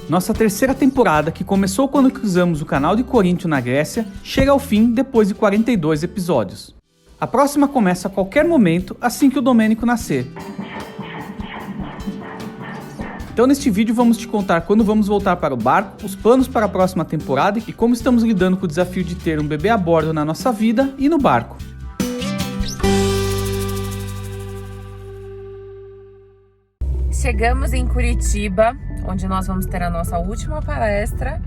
Nossa terceira temporada, que começou quando cruzamos o canal de Coríntio na Grécia, chega ao fim depois de 42 episódios. A próxima começa a qualquer momento, assim que o Domênico nascer. Então neste vídeo vamos te contar quando vamos voltar para o barco, os planos para a próxima temporada e como estamos lidando com o desafio de ter um bebê a bordo na nossa vida e no barco. Chegamos em Curitiba, onde nós vamos ter a nossa última palestra,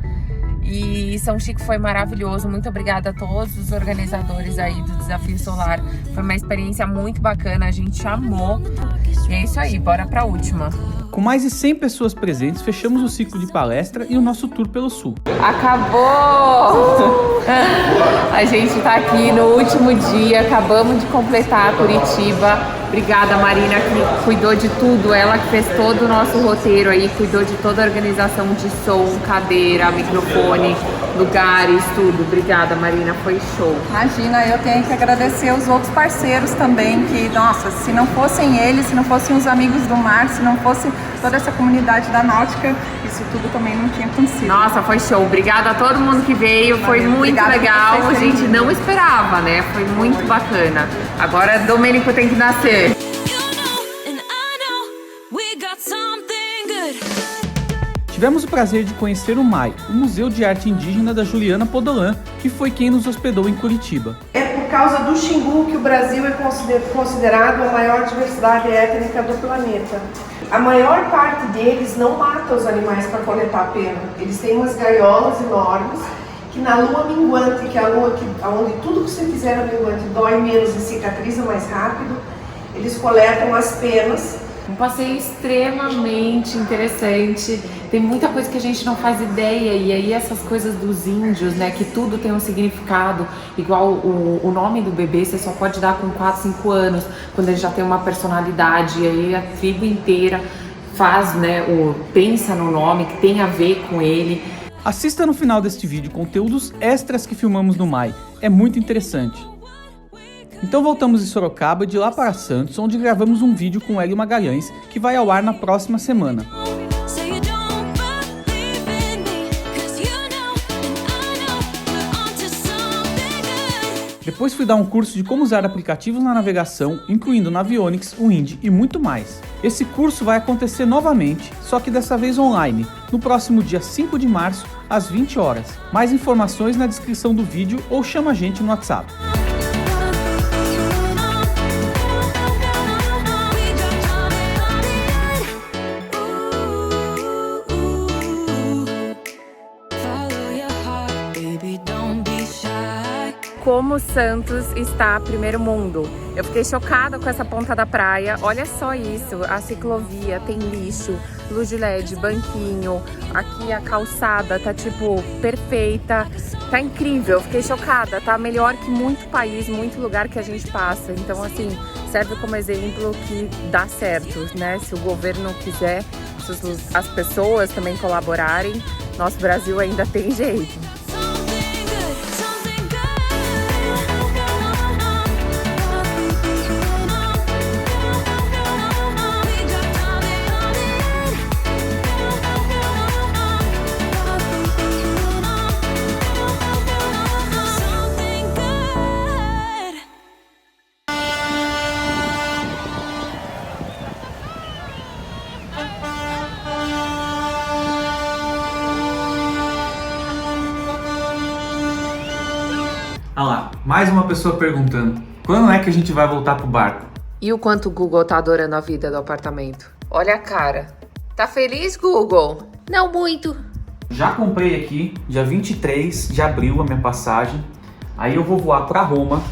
e São Chico foi maravilhoso. Muito obrigada a todos os organizadores aí do Desafio Solar. Foi uma experiência muito bacana, a gente amou. E é isso aí, bora pra última. Com mais de 100 pessoas presentes, fechamos o ciclo de palestra e o nosso tour pelo sul. Acabou! A gente tá aqui no último dia, acabamos de completar Curitiba. Obrigada, Marina, que cuidou de tudo, ela que fez todo o nosso roteiro aí, cuidou de toda a organização de som, cadeira, microfone, lugares, tudo. Obrigada, Marina, foi show. Imagina, eu tenho que agradecer os outros parceiros também, que, nossa, se não fossem eles, se não fossem os amigos do mar, se não fosse toda essa comunidade da náutica, isso tudo também não tinha acontecido. Nossa, foi show. Obrigada a todo mundo que veio, foi muito legal, a gente não esperava, né? Foi muito bacana. Agora Domênico tem que nascer. Tivemos o prazer de conhecer o MAI, o Museu de Arte Indígena da Juliana Podolan, que foi quem nos hospedou em Curitiba. É por causa do Xingu que o Brasil é considerado a maior diversidade étnica do planeta. A maior parte deles não mata os animais para coletar pena. Eles têm umas gaiolas enormes que na lua minguante, que é a lua onde tudo que você fizer na minguante dói menos e cicatriza mais rápido, eles coletam as penas. Um passeio extremamente interessante, tem muita coisa que a gente não faz ideia, e aí essas coisas dos índios, né, que tudo tem um significado, igual o nome do bebê você só pode dar com 4, 5 anos, quando ele já tem uma personalidade, e aí a tribo inteira faz, né, pensa no nome que tem a ver com ele. Assista no final deste vídeo conteúdos extras que filmamos no MAI, é muito interessante. Então voltamos de Sorocaba e de lá para Santos, onde gravamos um vídeo com Hélio Magalhães, que vai ao ar na próxima semana. Depois fui dar um curso de como usar aplicativos na navegação, incluindo o Navionics, o Indy e muito mais. Esse curso vai acontecer novamente, só que dessa vez online, no próximo dia 5 de março, às 20 horas. Mais informações na descrição do vídeo ou chama a gente no WhatsApp. Como Santos está primeiro mundo. Eu fiquei chocada com essa ponta da praia. Olha só isso, a ciclovia, tem lixo, luz de LED, banquinho. Aqui a calçada tá tipo perfeita. Tá incrível, eu fiquei chocada. Tá melhor que muito país, muito lugar que a gente passa. Então assim, serve como exemplo que dá certo, né? Se o governo quiser, se as pessoas também colaborarem, nosso Brasil ainda tem jeito. Ah lá, mais uma pessoa perguntando, quando é que a gente vai voltar pro barco? E o quanto o Google tá adorando a vida do apartamento. Olha a cara. Tá feliz, Google? Não muito. Já comprei aqui, dia 23 de abril, a minha passagem. Aí eu vou voar para Roma,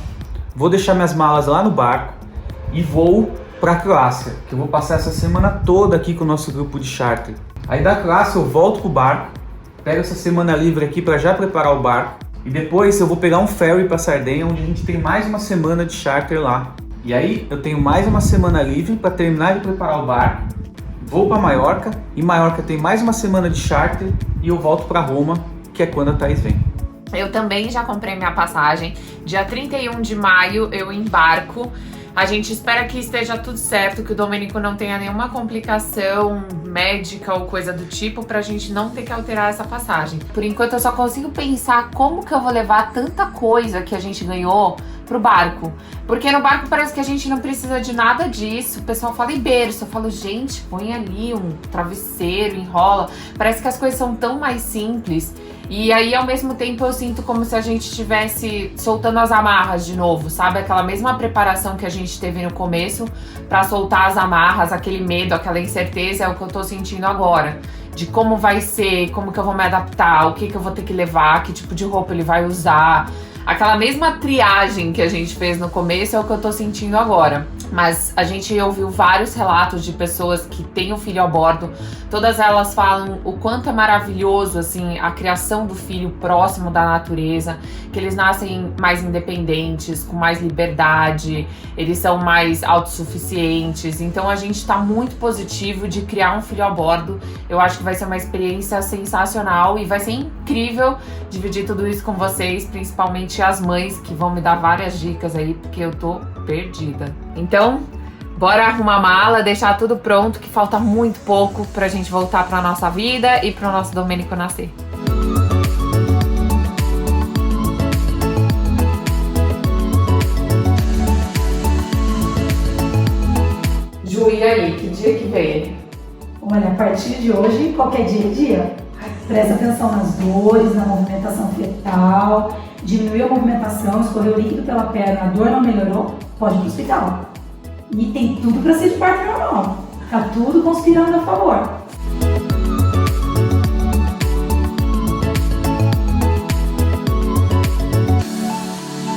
vou deixar minhas malas lá no barco e vou para Croácia, que eu vou passar essa semana toda aqui com o nosso grupo de charter. Aí da Croácia eu volto pro barco, pego essa semana livre aqui para já preparar o barco e depois eu vou pegar um ferry para Sardenha, onde a gente tem mais uma semana de charter lá. E aí eu tenho mais uma semana livre para terminar de preparar o barco. Vou para Maiorca, e Maiorca tem mais uma semana de charter e eu volto para Roma, que é quando a Thaís vem. Eu também já comprei minha passagem. Dia 31 de maio eu embarco. A gente espera que esteja tudo certo, que o Domênico não tenha nenhuma complicação médica ou coisa do tipo, pra gente não ter que alterar essa passagem. Por enquanto eu só consigo pensar como que eu vou levar tanta coisa que a gente ganhou pro barco. Porque no barco parece que a gente não precisa de nada disso. O pessoal fala em berço, eu falo, gente, põe ali um travesseiro, enrola. Parece que as coisas são tão mais simples. E aí, ao mesmo tempo, eu sinto como se a gente estivesse soltando as amarras de novo, sabe? Aquela mesma preparação que a gente teve no começo pra soltar as amarras, aquele medo, aquela incerteza, é o que eu tô sentindo agora. De como vai ser, como que eu vou me adaptar, o que que eu vou ter que levar, que tipo de roupa ele vai usar. Aquela mesma triagem que a gente fez no começo é o que eu tô sentindo agora. Mas a gente ouviu vários relatos de pessoas que têm o filho a bordo. Todas elas falam o quanto é maravilhoso, assim, a criação do filho próximo da natureza, que eles nascem mais independentes, com mais liberdade, eles são mais autossuficientes. Então a gente tá muito positivo de criar um filho a bordo. Eu acho que vai ser uma experiência sensacional e vai ser incrível dividir tudo isso com vocês, principalmente as mães que vão me dar várias dicas aí, porque eu tô perdida. Então, bora arrumar a mala, deixar tudo pronto, que falta muito pouco pra gente voltar pra nossa vida e pro nosso Domênico nascer. Ju, e aí, que dia que vem? Olha, a partir de hoje, qualquer dia é dia. Presta atenção nas dores, na movimentação fetal, diminuiu a movimentação, escorreu líquido pela perna, a dor não melhorou, pode ir pro hospital. E tem tudo para ser de parto normal. Tá tudo conspirando a favor.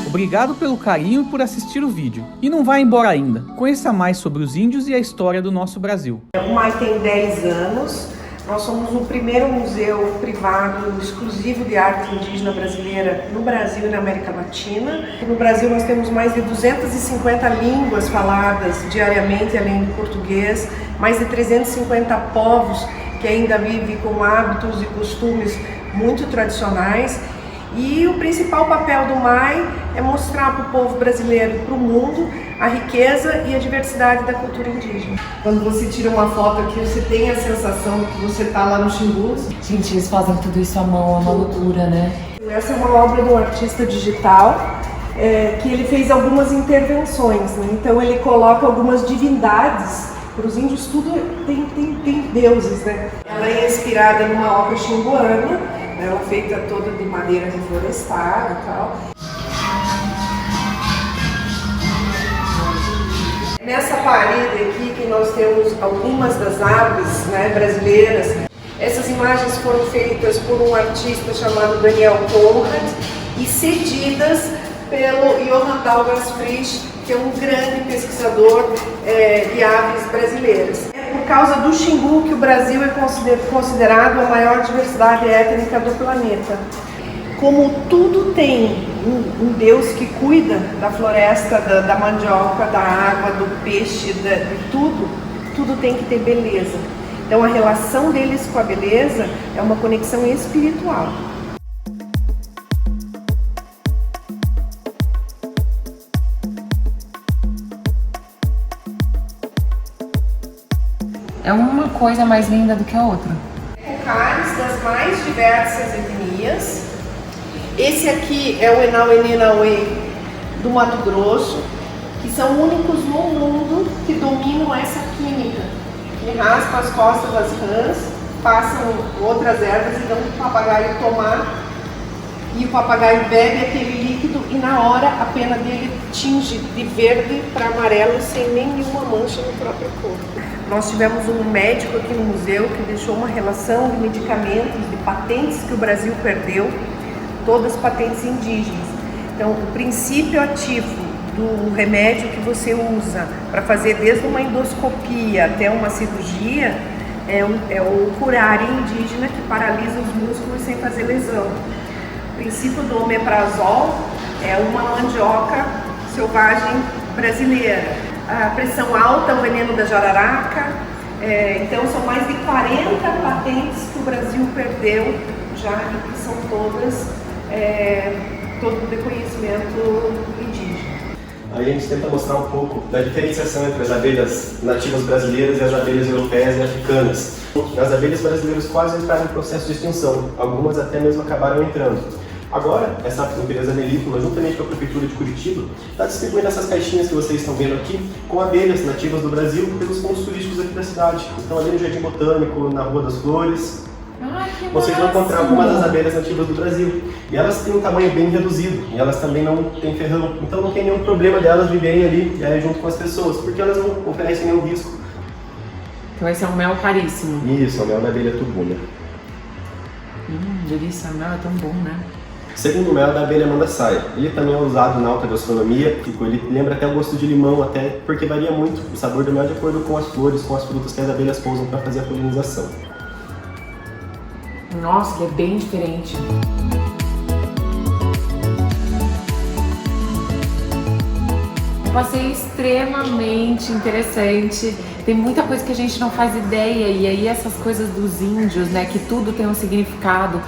Obrigado pelo carinho e por assistir o vídeo. E não vá embora ainda. Conheça mais sobre os índios e a história do nosso Brasil. O MAI tem 10 anos. Nós somos o primeiro museu privado exclusivo de arte indígena brasileira no Brasil e na América Latina. No Brasil nós temos mais de 250 línguas faladas diariamente, além do português, mais de 350 povos que ainda vivem com hábitos e costumes muito tradicionais. E o principal papel do MAI é mostrar para o povo brasileiro e para o mundo a riqueza e a diversidade da cultura indígena. Quando você tira uma foto aqui, você tem a sensação que você está lá no Xingu. Gente, eles fazem tudo isso à mão, é uma loucura, né? Essa é uma obra de um artista digital que ele fez algumas intervenções, né? Então ele coloca algumas divindades. Para os índios tudo tem deuses, né? Ela é inspirada numa obra xinguana, ela é feita toda de madeira reflorestada e tal. Nessa parede aqui que nós temos algumas das aves, né, brasileiras, essas imagens foram feitas por um artista chamado Daniel Conrad e cedidas pelo Johann Dalgas Frisch, que é um grande pesquisador de aves brasileiras. É por causa do Xingu que o Brasil é considerado a maior diversidade étnica do planeta. Como tudo tem um Deus que cuida da floresta, da mandioca, da água, do peixe, de tudo tem que ter beleza. Então a relação deles com a beleza é uma conexão espiritual. É uma coisa mais linda do que a outra. Cocares das mais diversas etnias. Esse aqui é o Enauê do Mato Grosso, que são únicos no mundo que dominam essa química. Que raspam as costas das rãs, passam outras ervas e dão para o papagaio tomar. E o papagaio bebe aquele líquido e na hora a pena dele tinge de verde para amarelo sem nenhuma mancha no próprio corpo. Nós tivemos um médico aqui no museu que deixou uma relação de medicamentos, de patentes que o Brasil perdeu, todas patentes indígenas. Então, o princípio ativo do remédio que você usa para fazer desde uma endoscopia até uma cirurgia é o curare indígena, que paralisa os músculos sem fazer lesão. O princípio do omeprazol é uma mandioca selvagem brasileira. A pressão alta é o veneno da jararaca. Então são mais de 40 patentes que o Brasil perdeu já e que são todas todo de conhecimento indígena. Aí a gente tenta mostrar um pouco da diferenciação entre as abelhas nativas brasileiras e as abelhas europeias e africanas. As abelhas brasileiras quase entraram em processo de extinção, algumas até mesmo acabaram entrando. Agora, essa empresa melícola, juntamente com a Prefeitura de Curitiba, está distribuindo essas caixinhas que vocês estão vendo aqui com abelhas nativas do Brasil pelos pontos turísticos aqui da cidade. Então ali no Jardim Botânico, na Rua das Flores, vocês vão encontrar algumas das abelhas nativas do Brasil. E elas têm um tamanho bem reduzido, e elas também não têm ferrão, então não tem nenhum problema delas viverem ali junto com as pessoas, porque elas não oferecem nenhum risco. Então esse é um mel caríssimo. Isso, é o mel da abelha tubuna. Delícia, o mel é tão bom, né? Segundo mel da abelha mandaçaia. Ele também é usado na alta gastronomia, ele lembra até o gosto de limão, até porque varia muito o sabor do mel de acordo com as flores, com as frutas que as abelhas pousam para fazer a polinização. Nossa, ele é bem diferente. Um passeio extremamente interessante. Tem muita coisa que a gente não faz ideia, e aí essas coisas dos índios, né, que tudo tem um significado.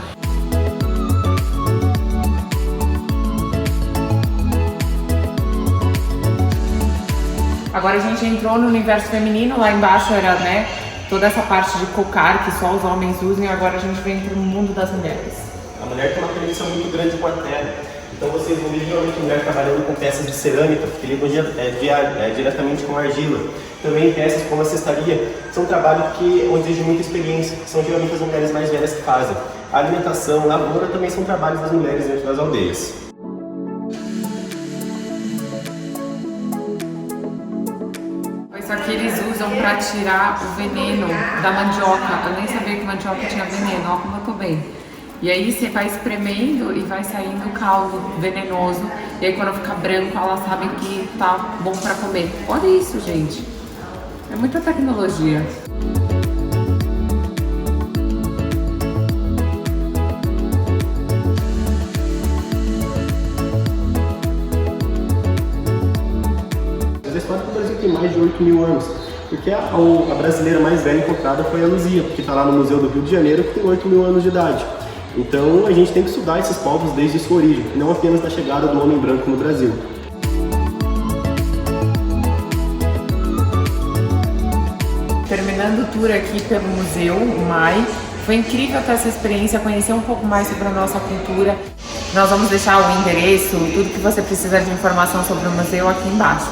Agora a gente entrou no universo feminino, lá embaixo era, né, toda essa parte de cocar que só os homens usam, e agora a gente vem para o mundo das mulheres. A mulher tem uma conexão muito grande com a terra, então vocês vão ver geralmente mulher trabalhando com peças de cerâmica, que lidam diretamente com argila. Também peças como a cestaria, são trabalhos onde exige muita experiência, são geralmente as mulheres mais velhas que fazem. A alimentação, a lavoura também são trabalhos das mulheres dentro das aldeias. Isso aqui eles usam para tirar o veneno da mandioca. Eu nem sabia que mandioca tinha veneno, olha como eu tô bem. E aí você vai espremendo e vai saindo o caldo venenoso. E aí quando fica branco, elas sabem que tá bom para comer. Olha isso, gente. É muita tecnologia. A história do Brasil tem mais de 8.000 anos, porque a brasileira mais velha encontrada foi a Luzia, que está lá no Museu do Rio de Janeiro, que tem 8.000 anos de idade. Então a gente tem que estudar esses povos desde sua origem, não apenas da chegada do homem branco no Brasil. Terminando o tour aqui pelo Museu MAI, foi incrível ter essa experiência, conhecer um pouco mais sobre a nossa cultura. Nós vamos deixar o endereço, tudo que você precisa de informação sobre o museu aqui embaixo.